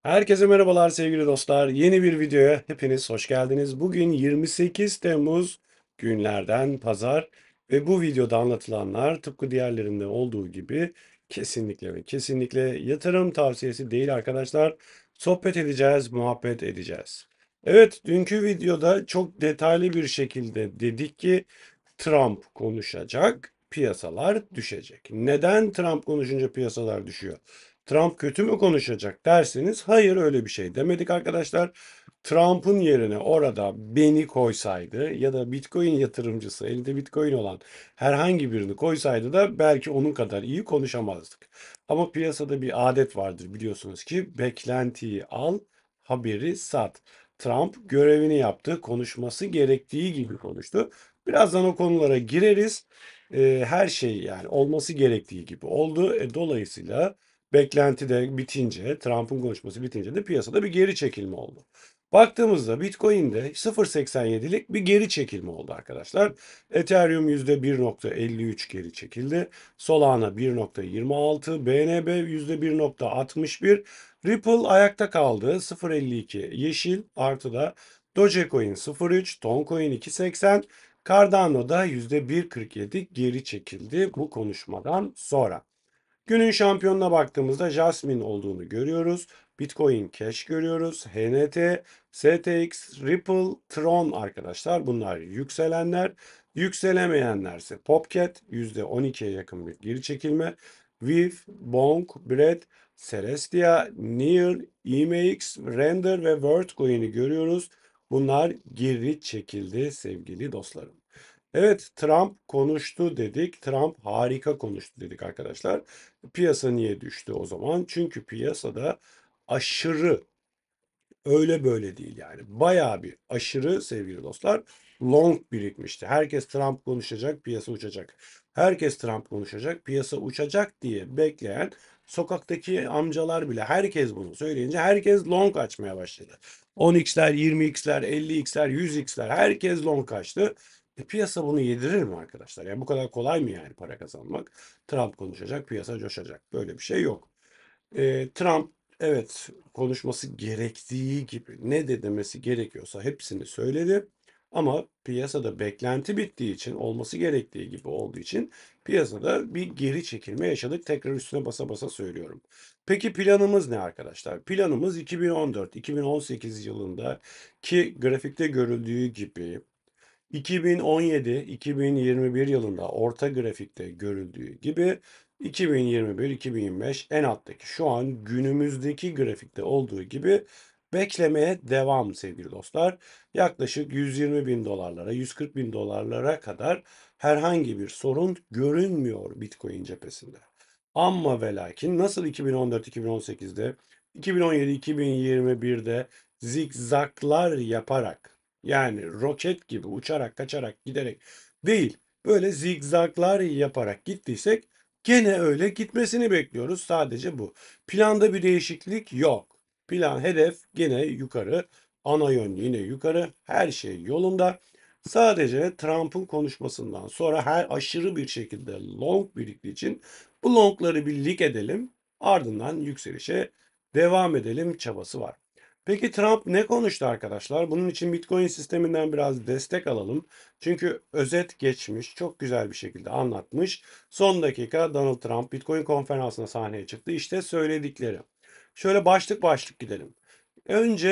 Herkese merhabalar sevgili dostlar. Yeni bir videoya hepiniz hoş geldiniz. Bugün 28 Temmuz günlerden pazar ve bu videoda anlatılanlar tıpkı diğerlerinde olduğu gibi kesinlikle ve kesinlikle yatırım tavsiyesi değil arkadaşlar. Sohbet edeceğiz, muhabbet edeceğiz. Evet, dünkü videoda çok detaylı bir şekilde dedik ki Trump konuşacak, piyasalar düşecek. Neden Trump konuşunca piyasalar düşüyor? Trump kötü mü konuşacak derseniz hayır öyle bir şey demedik arkadaşlar. Trump'ın yerine orada beni koysaydı ya da Bitcoin yatırımcısı elinde Bitcoin olan herhangi birini koysaydı da belki onun kadar iyi konuşamazdık. Ama piyasada bir adet vardır biliyorsunuz ki beklentiyi al, haberi sat. Trump görevini yaptı, konuşması gerektiği gibi konuştu. Birazdan o konulara gireriz. Her şey yani olması gerektiği gibi oldu. Dolayısıyla beklenti de bitince, Trump'ın konuşması bitince de piyasada bir geri çekilme oldu. Baktığımızda Bitcoin'de 0.87'lik bir geri çekilme oldu arkadaşlar. Ethereum %1.53 geri çekildi. Solana 1.26, BNB %1.61, Ripple ayakta kaldı 0.52 yeşil artıda Dogecoin 0.3, Toncoin 2.80, Cardano da %1.47 geri çekildi bu konuşmadan sonra. Günün şampiyonuna baktığımızda Jasmine olduğunu görüyoruz. Bitcoin Cash görüyoruz. HNT, STX, Ripple, Tron arkadaşlar bunlar yükselenler. Yükselemeyenlerse Popcat %12'ye yakın bir geri çekilme. VIF, Bonk, Bread, Celestia, Near, EMX, Render ve WorldCoin'i görüyoruz. Bunlar geri çekildi sevgili dostlarım. Evet, Trump konuştu dedik. Trump harika konuştu dedik arkadaşlar. Piyasa niye düştü o zaman? Çünkü piyasada aşırı öyle böyle değil yani. Bayağı bir aşırı sevgili dostlar long birikmişti. Herkes Trump konuşacak, piyasa uçacak. Herkes Trump konuşacak, piyasa uçacak diye bekleyen sokaktaki amcalar bile herkes bunu söyleyince herkes long açmaya başladı. 10x'ler, 20x'ler, 50x'ler, 100x'ler herkes long açtı. Piyasa bunu yedirir mi arkadaşlar? Yani bu kadar kolay mı yani para kazanmak? Trump konuşacak, piyasa coşacak. Böyle bir şey yok. Trump evet konuşması gerektiği gibi ne de demesi gerekiyorsa hepsini söyledi. Ama piyasada beklenti bittiği için olması gerektiği gibi olduğu için piyasada bir geri çekilme yaşadık. Tekrar üstüne basa basa söylüyorum. Peki planımız ne arkadaşlar? Planımız 2014-2018 yılında ki grafikte görüldüğü gibi 2017-2021 yılında orta grafikte görüldüğü gibi 2021-2025 en alttaki şu an günümüzdeki grafikte olduğu gibi beklemeye devam sevgili dostlar. Yaklaşık 120 bin dolarlara, 140 bin dolarlara kadar herhangi bir sorun görünmüyor Bitcoin cephesinde. Amma ve lakin nasıl 2014-2018'de, 2017-2021'de zigzaklar yaparak yani roket gibi uçarak, kaçarak, giderek değil, böyle zigzaglar yaparak gittiysek gene öyle gitmesini bekliyoruz. Sadece bu. Planda bir değişiklik yok. Plan, hedef gene yukarı. Ana yön yine yukarı. Her şey yolunda. Sadece Trump'ın konuşmasından sonra her aşırı bir şekilde long biriktiği için bu longları bir lig edelim. Ardından yükselişe devam edelim çabası var. Peki Trump ne konuştu arkadaşlar? Bunun için Bitcoin sisteminden biraz destek alalım. Çünkü özet geçmiş, çok güzel bir şekilde anlatmış. Son dakika Donald Trump Bitcoin konferansına sahneye çıktı. İşte söyledikleri. Şöyle başlık başlık gidelim. Önce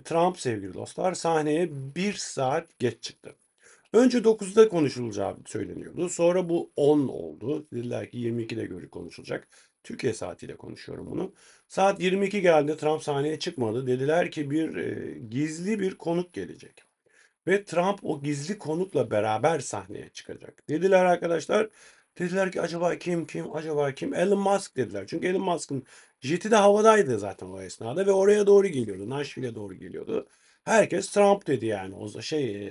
Trump sevgili dostlar sahneye bir saat geç çıktı. Önce 9'da konuşulacağı söyleniyordu. Sonra bu 10 oldu. Dediler ki 22'de göre konuşulacak. Türkiye saatiyle konuşuyorum bunu. Saat 22 geldi. Trump sahneye çıkmadı. Dediler ki gizli bir konuk gelecek. Ve Trump o gizli konukla beraber sahneye çıkacak. Dediler arkadaşlar. Dediler ki acaba kim acaba kim? Elon Musk dediler. Çünkü Elon Musk'ın jeti de havadaydı zaten o esnada ve oraya doğru geliyordu. Nashville'e doğru geliyordu. Herkes Trump dedi yani.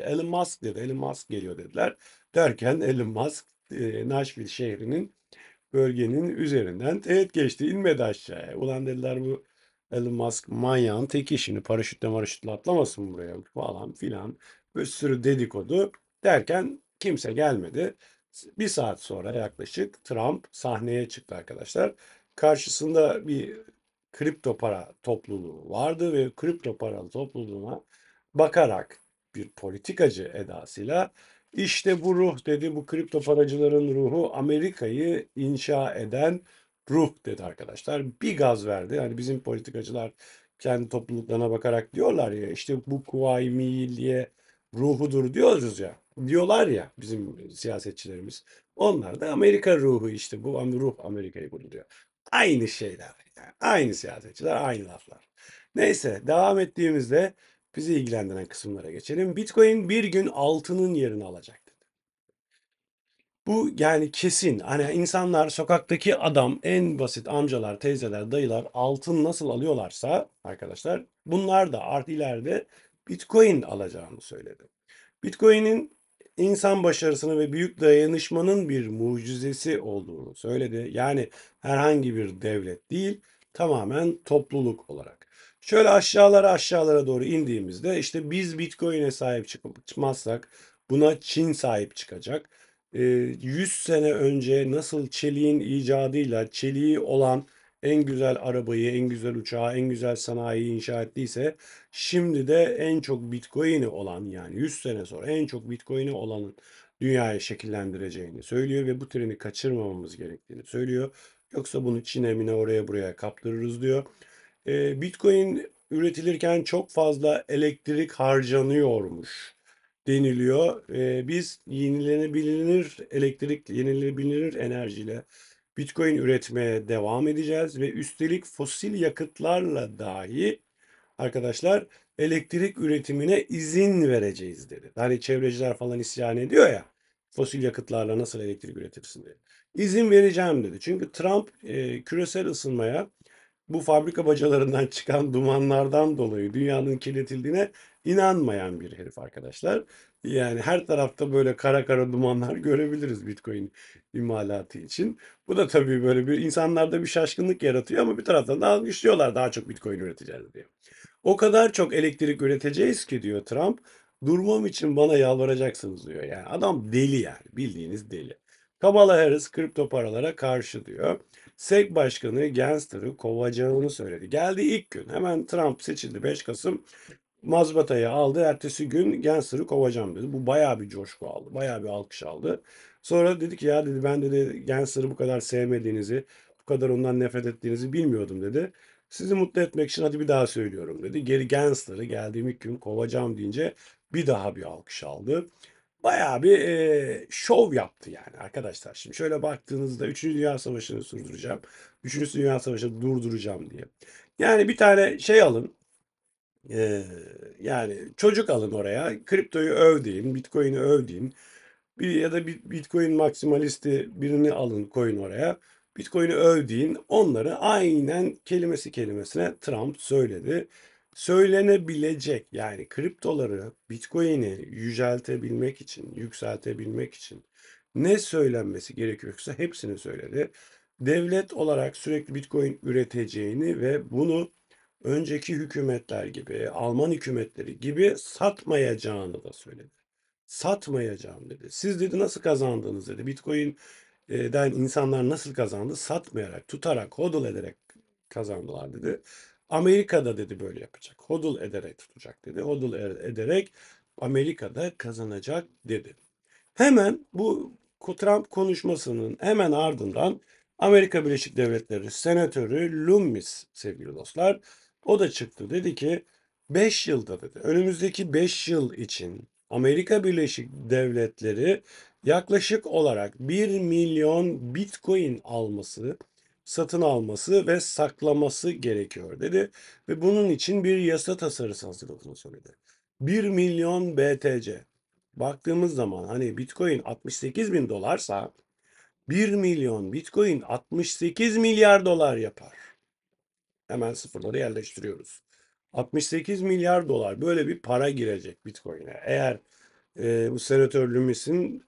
Elon Musk dedi. Elon Musk geliyor dediler. Derken Elon Musk Nashville şehrinin bölgenin üzerinden teğet geçti. İnmedi aşağıya. Ulan dediler bu Elon Musk manyağın teki şimdi paraşütle atlamasın buraya falan filan. Bir sürü dedikodu derken kimse gelmedi. Bir saat sonra yaklaşık Trump sahneye çıktı arkadaşlar. Karşısında bir kripto para topluluğu vardı ve kripto para topluluğuna bakarak bir politikacı edasıyla işte bu ruh dedi, bu kripto paracıların ruhu Amerika'yı inşa eden ruh dedi arkadaşlar. Bir gaz verdi. Yani bizim politikacılar kendi topluluklarına bakarak diyorlar ya işte bu Kuvayi Milliye ruhudur diyoruz ya. Diyorlar ya bizim siyasetçilerimiz. Onlar da Amerika ruhu işte bu ruh Amerika'yı kuruyor. Aynı şeyler. Yani aynı siyasetçiler, aynı laflar. Neyse devam ettiğimizde bizi ilgilendiren kısımlara geçelim. Bitcoin bir gün altının yerini alacak. Bu yani kesin. Hani insanlar sokaktaki adam, en basit amcalar, teyzeler, dayılar altın nasıl alıyorlarsa arkadaşlar bunlar da ileride Bitcoin alacağını söyledi. Bitcoin'in insan başarısını ve büyük dayanışmanın bir mucizesi olduğunu söyledi. Yani herhangi bir devlet değil, tamamen topluluk olarak. Şöyle aşağılara doğru indiğimizde işte biz Bitcoin'e sahip çıkmazsak buna Çin sahip çıkacak. 100 sene önce nasıl çeliğin icadıyla çeliği olan en güzel arabayı, en güzel uçağı, en güzel sanayiyi inşa ettiyse şimdi de en çok Bitcoin'i olan yani 100 sene sonra en çok Bitcoin'i olanın dünyayı şekillendireceğini söylüyor ve bu treni kaçırmamamız gerektiğini söylüyor. Yoksa bunu Çin'e mine oraya buraya kaptırırız diyor. Bitcoin üretilirken çok fazla elektrik harcanıyormuş deniliyor. Biz yenilenebilir enerjiyle Bitcoin üretmeye devam edeceğiz ve üstelik fosil yakıtlarla dahi arkadaşlar elektrik üretimine izin vereceğiz dedi. Hani çevreciler falan isyan ediyor ya fosil yakıtlarla nasıl elektrik üretirsin diye. İzin vereceğim dedi. Çünkü Trump küresel ısınmaya bu fabrika bacalarından çıkan dumanlardan dolayı dünyanın kirletildiğine inanmayan bir herif arkadaşlar. Yani her tarafta böyle kara kara dumanlar görebiliriz Bitcoin imalatı için. Bu da tabii böyle bir insanlarda bir şaşkınlık yaratıyor ama bir taraftan da alkışlıyorlar daha çok Bitcoin üreteceğiz diye. O kadar çok elektrik üreteceğiz ki diyor Trump. Durmam için bana yalvaracaksınız diyor. Yani adam deli yani bildiğiniz deli. Kamala Harris kripto paralara karşı diyor. SEC Başkanı Gensler'ı kovacağını söyledi. Geldi ilk gün. Hemen Trump seçildi 5 Kasım. Mazbatayı aldı. Ertesi gün Gensler'ı kovacağım dedi. Bu bayağı bir coşku aldı. Bayağı bir alkış aldı. Sonra dedi ki ya dedi ben dedi Gensler'ı bu kadar sevmediğinizi, bu kadar ondan nefret ettiğinizi bilmiyordum dedi. Sizi mutlu etmek için hadi bir daha söylüyorum dedi. Geri Gensler'ı geldiğim ilk gün kovacağım deyince bir daha bir alkış aldı. Bayağı bir şov yaptı yani arkadaşlar. Şimdi şöyle baktığınızda 3. Dünya Savaşı'nı sürdüreceğim. 3. Dünya Savaşı'nı durduracağım diye. Yani bir tane şey alın. e, Yani çocuk alın oraya. Kriptoyu öv deyin. Bitcoin'i öv deyin. Ya da bir Bitcoin maksimalisti birini alın koyun oraya. Bitcoin'i öv deyin. Onları aynen kelimesi kelimesine Trump söyledi. Söylenebilecek yani kriptoları, Bitcoin'i yüceltebilmek için, yükseltebilmek için ne söylenmesi gerekiyorsa hepsini söyledi. Devlet olarak sürekli Bitcoin üreteceğini ve bunu önceki hükümetler gibi, Alman hükümetleri gibi satmayacağını da söyledi. Satmayacağım dedi. Siz dedi nasıl kazandınız dedi. Bitcoin'den insanlar nasıl kazandı? Satmayarak, tutarak, hodl ederek kazandılar dedi. Amerika'da dedi böyle yapacak. Hodl ederek tutacak dedi. Hodl ederek Amerika'da kazanacak dedi. Hemen bu Trump konuşmasının hemen ardından Amerika Birleşik Devletleri Senatörü Lummis sevgili dostlar o da çıktı dedi ki 5 yılda dedi önümüzdeki 5 yıl için Amerika Birleşik Devletleri yaklaşık olarak 1 milyon Bitcoin satın alması ve saklaması gerekiyor dedi ve bunun için bir yasa tasarısı hazırladığını söyledi. 1 milyon BTC. Baktığımız zaman hani Bitcoin 68 bin dolarsa 1 milyon Bitcoin 68 milyar dolar yapar. Hemen sıfırları yerleştiriyoruz. 68 milyar dolar böyle bir para girecek Bitcoin'e. Eğer bu Senatör Loomis'in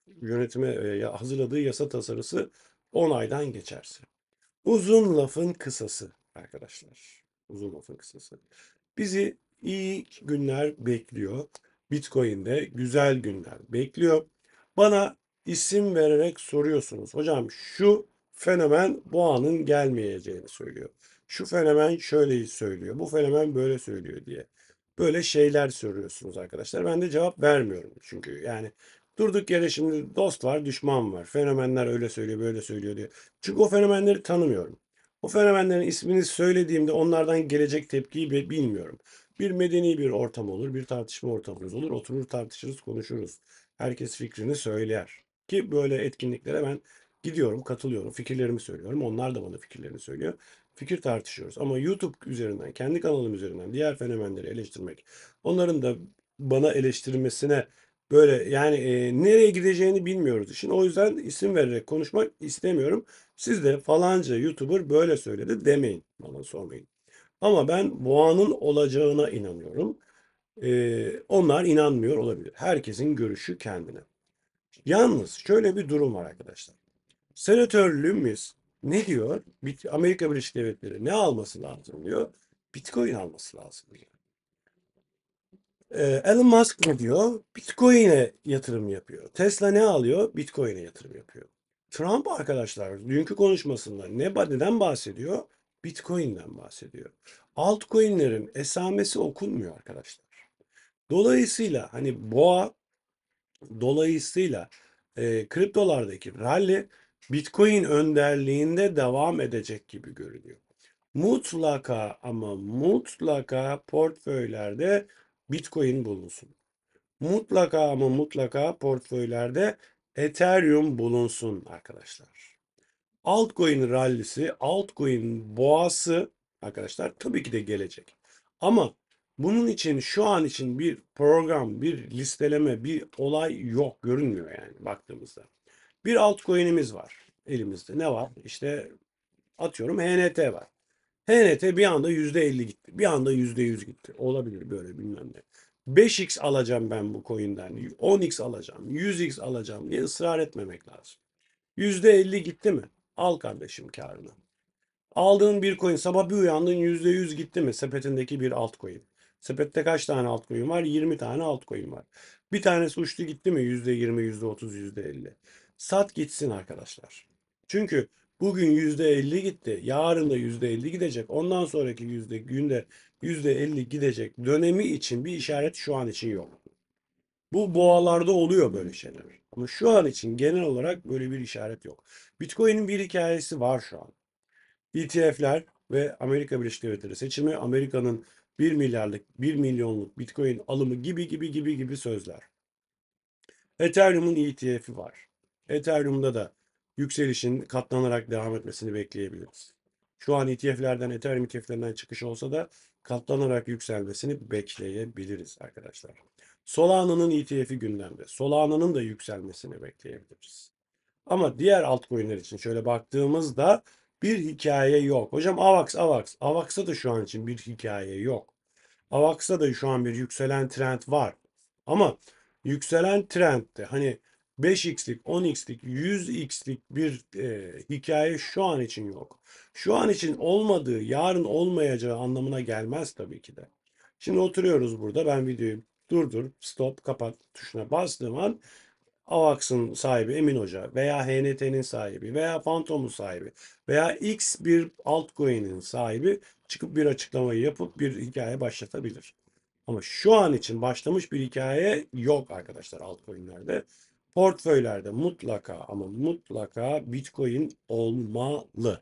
yönetime hazırladığı yasa tasarısı 10 aydan geçerse. Uzun lafın kısası arkadaşlar. Uzun lafın kısası. Bizi iyi günler bekliyor. Bitcoin'de güzel günler bekliyor. Bana isim vererek soruyorsunuz. Hocam şu fenomen boğanın gelmeyeceğini söylüyor. Şu fenomen şöyle söylüyor, bu fenomen böyle söylüyor diye. Böyle şeyler soruyorsunuz arkadaşlar. Ben de cevap vermiyorum. Çünkü yani durduk yere şimdi dost var, düşman var. Fenomenler öyle söylüyor, böyle söylüyor diye. Çünkü o fenomenleri tanımıyorum. O fenomenlerin ismini söylediğimde onlardan gelecek tepkiyi bilmiyorum. Bir medeni bir ortam olur, bir tartışma ortamımız olur. Oturur tartışırız, konuşuruz. Herkes fikrini söyler. Ki böyle etkinliklere ben gidiyorum, katılıyorum, fikirlerimi söylüyorum. Onlar da bana fikirlerini söylüyor. Fikir tartışıyoruz. Ama YouTube üzerinden, kendi kanalım üzerinden diğer fenomenleri eleştirmek, onların da bana eleştirmesine böyle yani nereye gideceğini bilmiyoruz işin. O yüzden isim vererek konuşmak istemiyorum. Siz de falanca YouTuber böyle söyledi demeyin, bana sormayın. Ama ben boğanın olacağına inanıyorum. Onlar inanmıyor olabilir. Herkesin görüşü kendine. Yalnız şöyle bir durum var arkadaşlar. Senatör Loomis ne diyor? Amerika Birleşik Devletleri ne alması lazım diyor? Bitcoin alması lazım diyor. Elon Musk ne diyor? Bitcoin'e yatırım yapıyor. Tesla ne alıyor? Bitcoin'e yatırım yapıyor. Trump arkadaşlar dünkü konuşmasında neden bahsediyor? Bitcoin'den bahsediyor. Altcoin'lerin esamesi okunmuyor arkadaşlar. Dolayısıyla hani boğa dolayısıyla kriptolardaki rally Bitcoin önderliğinde devam edecek gibi görünüyor. Mutlaka ama mutlaka portföylerde Bitcoin bulunsun. Mutlaka ama mutlaka portföylerde Ethereum bulunsun arkadaşlar. Altcoin rallisi, altcoin boğası arkadaşlar tabii ki de gelecek. Ama bunun için şu an için bir program, bir listeleme, bir olay yok, görünmüyor yani baktığımızda. Bir altcoin'imiz var elimizde. Ne var? İşte atıyorum HNT var. HNT bir anda %50 gitti. Bir anda %100 gitti. Olabilir böyle bilmem ne. 5x alacağım ben bu coin'den. 10x alacağım. 100x alacağım diye ısrar etmemek lazım. %50 gitti mi? Al kardeşim kârını. Aldığın bir coin sabah bir uyandın %100 gitti mi? Sepetindeki bir altcoin. Sepette kaç tane altcoin var? 20 tane altcoin var. Bir tanesi uçtu gitti mi? %20, %30, %50. Sat gitsin arkadaşlar. Çünkü bugün %50 gitti. Yarın da %50 gidecek. Ondan sonraki günde %50 gidecek dönemi için bir işaret şu an için yok. Bu boğalarda oluyor böyle şeyler. Ama şu an için genel olarak böyle bir işaret yok. Bitcoin'in bir hikayesi var şu an. ETF'ler ve Amerika Birleşik Devletleri seçimi, Amerika'nın 1 milyarlık, 1 milyonluk Bitcoin alımı gibi sözler. Ethereum'un ETF'i var. Ethereum'da da yükselişin katlanarak devam etmesini bekleyebiliriz. Şu an ETF'lerden, Ethereum ETF'lerinden çıkış olsa da katlanarak yükselmesini bekleyebiliriz arkadaşlar. Solana'nın ETF'i gündemde. Solana'nın da yükselmesini bekleyebiliriz. Ama diğer altcoin'ler için şöyle baktığımızda bir hikaye yok. Hocam AVAX. AVAX'ta da şu an için bir hikaye yok. AVAX'ta da şu an bir yükselen trend var. Ama yükselen trendde hani 5x'lik, 10x'lik, 100x'lik bir hikaye şu an için yok. Şu an için olmadığı, yarın olmayacağı anlamına gelmez tabii ki de. Şimdi oturuyoruz burada. Ben videoyu durdur, stop, kapat tuşuna bastığım an AVAX'ın sahibi Emin Hoca veya HNT'nin sahibi veya Phantom'un sahibi veya X bir altcoin'in sahibi çıkıp bir açıklamayı yapıp bir hikaye başlatabilir. Ama şu an için başlamış bir hikaye yok arkadaşlar altcoin'lerde. Portföylerde mutlaka ama mutlaka Bitcoin olmalı.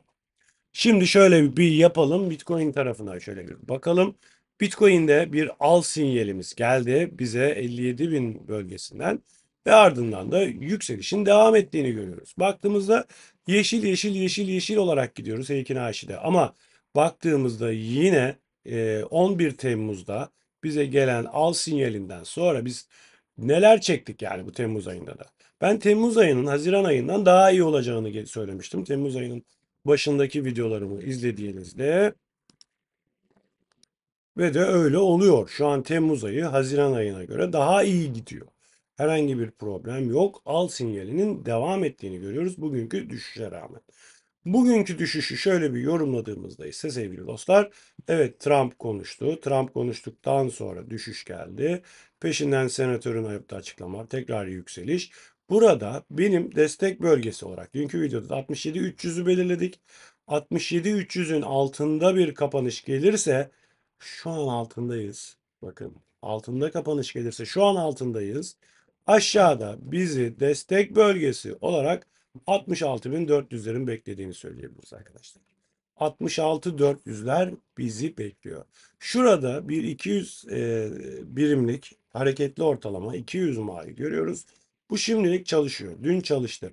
Şimdi şöyle bir yapalım. Bitcoin tarafına şöyle bir bakalım. Bitcoin'de bir al sinyalimiz geldi bize 57 bin bölgesinden ve ardından da yükselişin devam ettiğini görüyoruz. Baktığımızda yeşil olarak gidiyoruz Heikin Aşi'de ama baktığımızda yine 11 Temmuz'da bize gelen al sinyalinden sonra biz neler çektik yani bu Temmuz ayında da. Ben Temmuz ayının Haziran ayından daha iyi olacağını söylemiştim. Temmuz ayının başındaki videolarımı izlediğinizde ve de öyle oluyor. Şu an Temmuz ayı Haziran ayına göre daha iyi gidiyor. Herhangi bir problem yok. Al sinyalinin devam ettiğini görüyoruz bugünkü düşüşe rağmen. Bugünkü düşüşü şöyle bir yorumladığımızda ise sevgili dostlar, evet Trump konuştu. Trump konuştuktan sonra düşüş geldi. Peşinden senatörün yaptığı açıklama, tekrar yükseliş. Burada benim destek bölgesi olarak dünkü videoda 67-300'ü belirledik. 67.300'ün altında bir kapanış gelirse şu an altındayız. Bakın altında kapanış gelirse şu an altındayız. Aşağıda bizi destek bölgesi olarak 66.400'lerin beklediğini söyleyebiliriz arkadaşlar. 66.400'ler bizi bekliyor. Şurada bir 200 birimlik hareketli ortalama 200 ma'yı görüyoruz. Bu şimdilik çalışıyor. Dün çalıştı.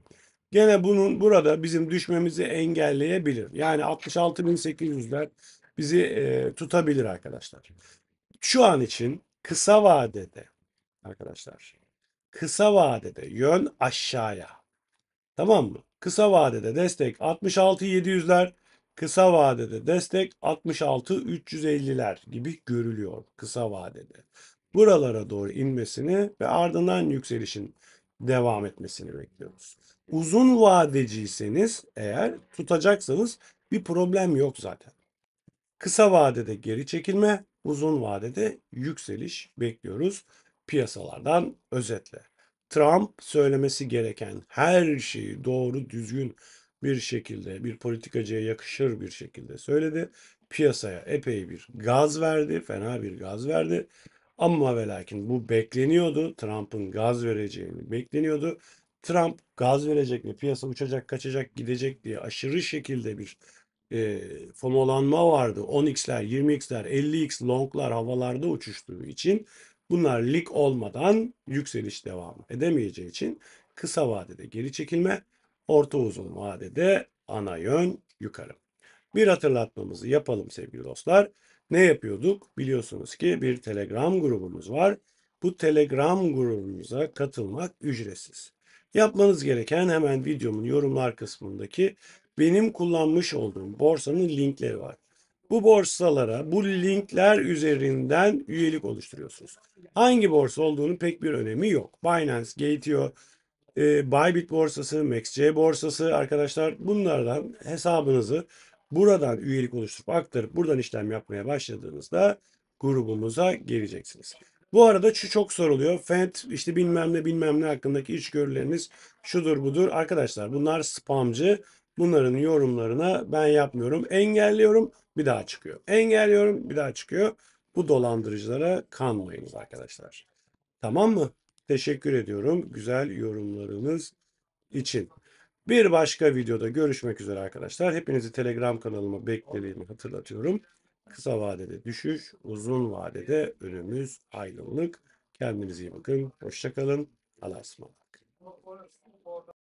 Gene bunun burada bizim düşmemizi engelleyebilir. Yani 66.800'ler bizi tutabilir arkadaşlar. Şu an için kısa vadede arkadaşlar, kısa vadede yön aşağıya. Tamam mı? Kısa vadede destek 66.700'ler, kısa vadede destek 66.350'ler gibi görülüyor kısa vadede. Buralara doğru inmesini ve ardından yükselişin devam etmesini bekliyoruz. Uzun vadeciyseniz eğer tutacaksanız bir problem yok zaten. Kısa vadede geri çekilme, uzun vadede yükseliş bekliyoruz piyasalardan özetle. Trump söylemesi gereken her şeyi doğru düzgün bir şekilde, bir politikacıya yakışır bir şekilde söyledi. Piyasaya epey bir gaz verdi, fena bir gaz verdi. Ama ve lakin bu bekleniyordu. Trump'ın gaz vereceğini bekleniyordu. Trump gaz verecek mi, piyasa uçacak, kaçacak, gidecek diye aşırı şekilde bir FOMOlanma vardı. 10x'ler, 20x'ler, 50x longlar havalarda uçuştuğu için bunlar lig olmadan yükseliş devam edemeyeceği için kısa vadede geri çekilme, orta uzun vadede ana yön yukarı. Bir hatırlatmamızı yapalım sevgili dostlar. Ne yapıyorduk? Biliyorsunuz ki bir Telegram grubumuz var. Bu Telegram grubumuza katılmak ücretsiz. Yapmanız gereken hemen videomun yorumlar kısmındaki benim kullanmış olduğum borsanın linkleri var. Bu borsalara bu linkler üzerinden üyelik oluşturuyorsunuz. Hangi borsa olduğunu pek bir önemi yok. Binance, Gate.io, Bybit borsası, MaxC borsası arkadaşlar bunlardan hesabınızı buradan üyelik oluşturup aktarıp buradan işlem yapmaya başladığınızda grubumuza geleceksiniz. Bu arada şu çok soruluyor. FED işte bilmem ne bilmem ne hakkındaki içgörüleriniz şudur budur. Arkadaşlar bunlar spamcı. Bunların yorumlarına ben yapmıyorum. Engelliyorum bir daha çıkıyor. Engelliyorum bir daha çıkıyor. Bu dolandırıcılara kanmayınız arkadaşlar. Tamam mı? Teşekkür ediyorum güzel yorumlarınız için. Bir başka videoda görüşmek üzere arkadaşlar. Hepinizi Telegram kanalıma beklediğimi hatırlatıyorum. Kısa vadede düşüş, uzun vadede önümüz aydınlık. Kendinize iyi bakın. Hoşça kalın. Allah'a ısmarladık.